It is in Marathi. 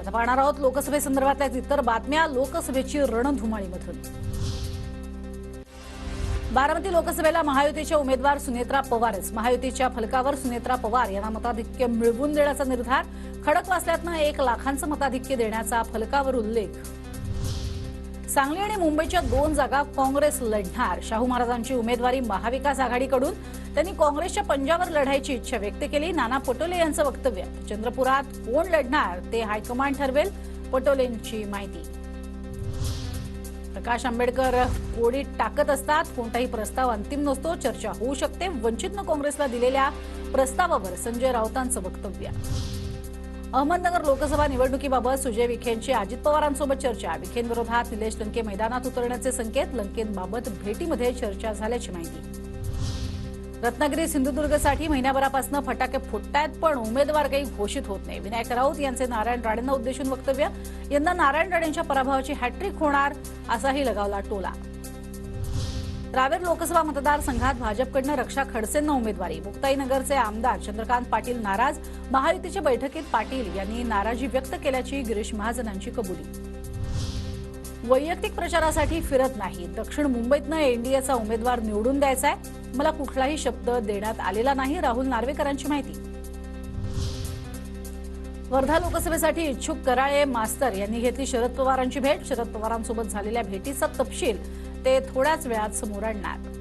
आता पाहणार आहोत लोकसभेसंदर्भातल्या इतर बातम्या लोकसभेची रणधुमाळीमधून। बारामती लोकसभेला महायुतीच्या उमेदवार सुनेत्रा पवारच। महायुतीच्या फलकावर सुनेत्रा पवार यांना मताधिक्य मिळवून देण्याचा निर्धार। खडकवासल्यातनं 1 लाखांचं मताधिक्य देण्याचा फलकावर उल्लेख। सांगली आणि मुंबईच्या 2 जागा काँग्रेस लढणार। शाहू महाराजांची उमेदवारी महाविकास आघाडीकडून। त्यांनी काँग्रेसच्या पंजावर लढायची इच्छा व्यक्त केली। नाना पटोले यांचं वक्तव्य। चंद्रपुरात कोण लढणार ते हायकमांड ठरवेल, पटोलेंची माहिती। प्रकाश आंबेडकर कोडीत टाकत असतात, कोणताही प्रस्ताव अंतिम नसतो, चर्चा होऊ शकते। वंचितनं काँग्रेसला दिलेल्या प्रस्तावावर संजय राऊतांचं वक्तव्य। अहमदनगर लोकसभा निवडणुकीबाबत सुजय विखेंची अजित पवारांसोबत चर्चा। विखेंविरोधात निलेश लंके मैदानात उतरण्याचे संकेत। लंकेंबाबत भेटीमध्ये चर्चा झाल्याची माहिती। रत्नागिरी सिंधुदुर्गसाठी महिन्याभरापासून फटाके फुटतायत, पण उमेदवार काही घोषित होत नाही। विनायक राऊत यांचे नारायण राणेंना उद्देशून वक्तव्य। यंदा नारायण राणेंच्या पराभवाची हॅट्रिक होणार असाही लगावला टोला। रावेर लोकसभा मतदारसंघात भाजपकडनं रक्षा खडसेंना उमेदवारी। मुक्ताईनगरचे आमदार चंद्रकांत पाटील नाराज। महायुतीच्या बैठकीत पाटील यांनी नाराजी व्यक्त केल्याची गिरीश महाजनांची कबुली। वैयक्तिक प्रचारासाठी फिरत नाही। दक्षिण मुंबईतनं एनडीएचा उमेदवार निवडून द्यायचा आहे, मला कुठलाही शब्द देण्यात आलेला नाही, राहुल नार्वेकरांची माहिती। वर्धा लोकसभेसाठी इच्छुक कराळे मास्तर यांनी घेतली शरद पवारांची भेट। शरद पवारांसोबत झालेल्या भेटीचा तपशील ते थोड्याच वेळात समोर आणणार।